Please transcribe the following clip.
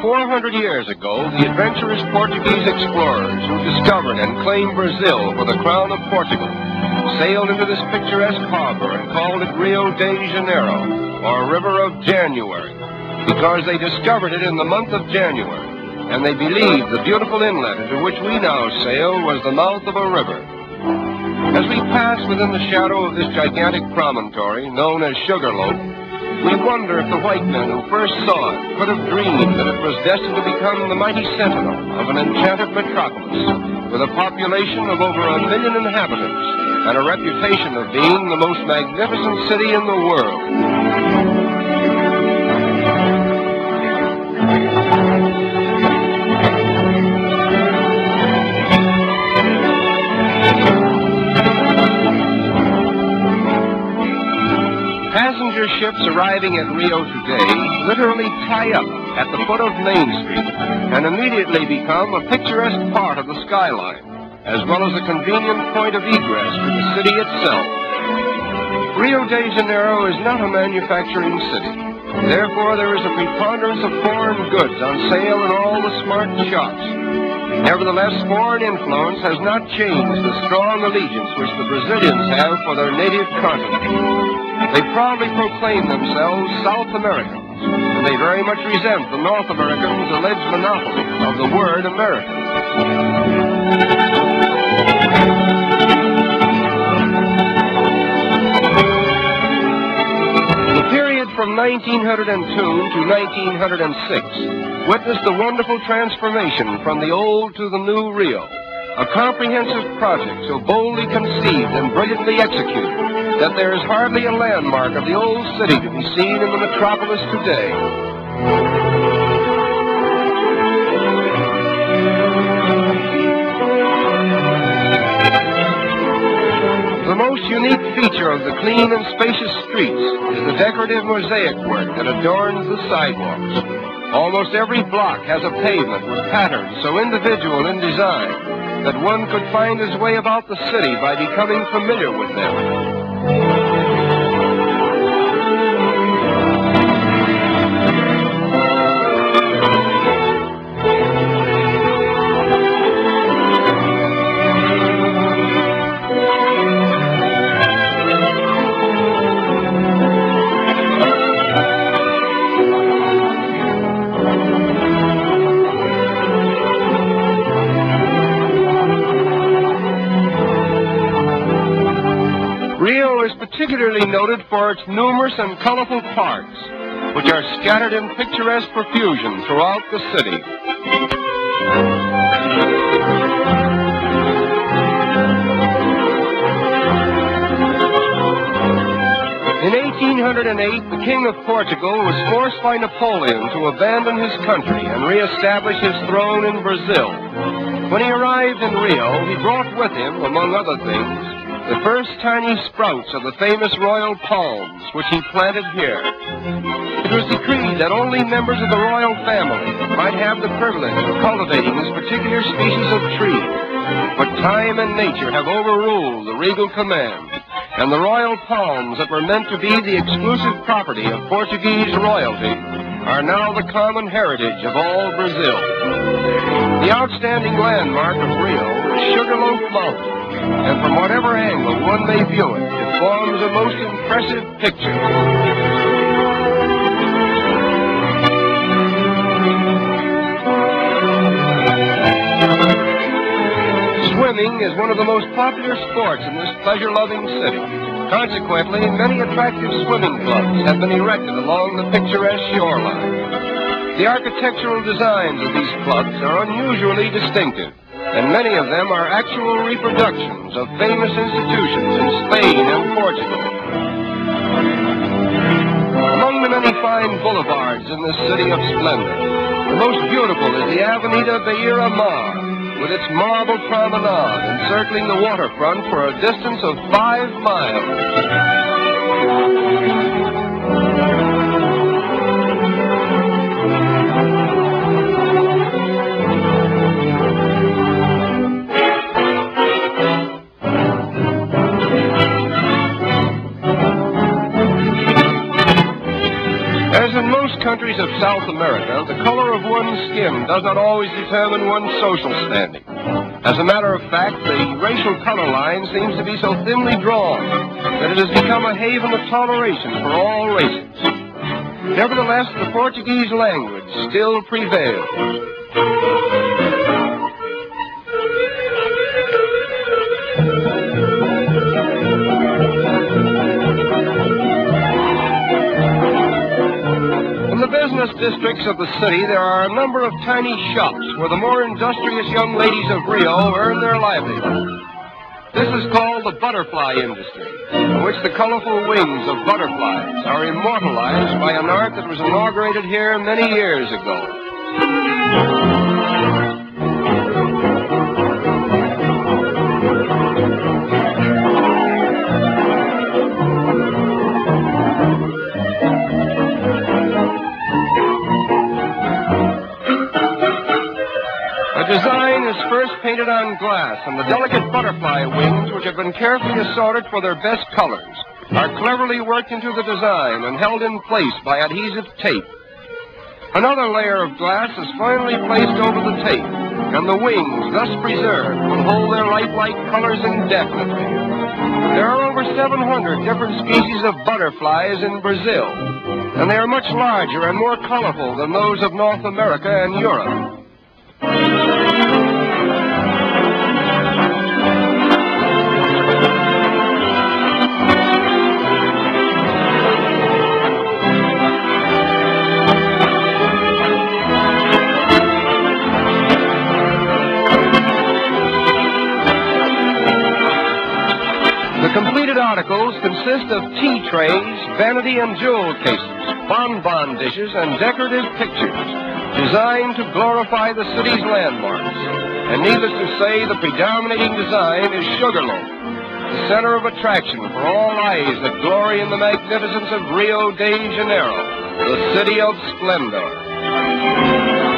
400 years ago, the adventurous Portuguese explorers who discovered and claimed Brazil for the crown of Portugal sailed into this picturesque harbor and called it Rio de Janeiro, or River of January, because they discovered it in the month of January, and they believed the beautiful inlet into which we now sail was the mouth of a river. As we pass within the shadow of this gigantic promontory, known as Sugarloaf, we wonder if the white men who first saw it could have dreamed that it was destined to become the mighty sentinel of an enchanted metropolis with a population of over 1 million inhabitants and a reputation of being the most magnificent city in the world. Passenger ships arriving at Rio today literally tie up at the foot of Main Street and immediately become a picturesque part of the skyline, as well as a convenient point of egress to the city itself. Rio de Janeiro is not a manufacturing city. Therefore, there is a preponderance of foreign goods on sale in all the smart shops. Nevertheless, foreign influence has not changed the strong allegiance which the Brazilians have for their native continent. They proudly proclaim themselves South Americans, and they very much resent the North Americans' alleged monopoly of the word American. The period from 1902 to 1906 witnessed the wonderful transformation from the old to the new Rio, a comprehensive project so boldly conceived and brilliantly executed that there is hardly a landmark of the old city to be seen in the metropolis today. The most unique feature of the clean and spacious streets is the decorative mosaic work that adorns the sidewalks. Almost every block has a pavement with patterns so individual in design that one could find his way about the city by becoming familiar with them. Rio is particularly noted for its numerous and colorful parks, which are scattered in picturesque profusion throughout the city. In 1808, the King of Portugal was forced by Napoleon to abandon his country and reestablish his throne in Brazil. When he arrived in Rio, he brought with him, among other things, the first tiny sprouts of the famous royal palms, which he planted here. It was decreed that only members of the royal family might have the privilege of cultivating this particular species of tree. But time and nature have overruled the regal command, and the royal palms that were meant to be the exclusive property of Portuguese royalty are now the common heritage of all Brazil. The outstanding landmark of Rio is Sugarloaf Mountain, and from whatever angle one may view it, it forms a most impressive picture. Swimming is one of the most popular sports in this pleasure-loving city. Consequently, many attractive swimming clubs have been erected along the picturesque shoreline. The architectural designs of these clubs are unusually distinctive, and many of them are actual reproductions of famous institutions in Spain and Portugal. Among the many fine boulevards in this city of splendor, the most beautiful is the Avenida Beira Mar, with its marble promenade encircling the waterfront for a distance of 5 miles. As in most countries of South America, the color of one's skin does not always determine one's social standing. As a matter of fact, the racial color line seems to be so thinly drawn that it has become a haven of toleration for all races. Nevertheless, the Portuguese language still prevails. In the business districts of the city, there are a number of tiny shops where the more industrious young ladies of Rio earn their livelihood. This is called the butterfly industry, in which the colorful wings of butterflies are immortalized by an art that was inaugurated here many years ago. The design is first painted on glass, and the delicate butterfly wings, which have been carefully assorted for their best colors, are cleverly worked into the design and held in place by adhesive tape. Another layer of glass is finally placed over the tape, and the wings, thus preserved, will hold their lifelike colors indefinitely. There are over 700 different species of butterflies in Brazil, and they are much larger and more colorful than those of North America and Europe. The completed articles consist of tea trays, vanity and jewel cases, bonbon dishes, and decorative pictures designed to glorify the city's landmarks. And needless to say, the predominating design is Sugarloaf, the center of attraction for all eyes that glory in the magnificence of Rio de Janeiro, the city of splendor.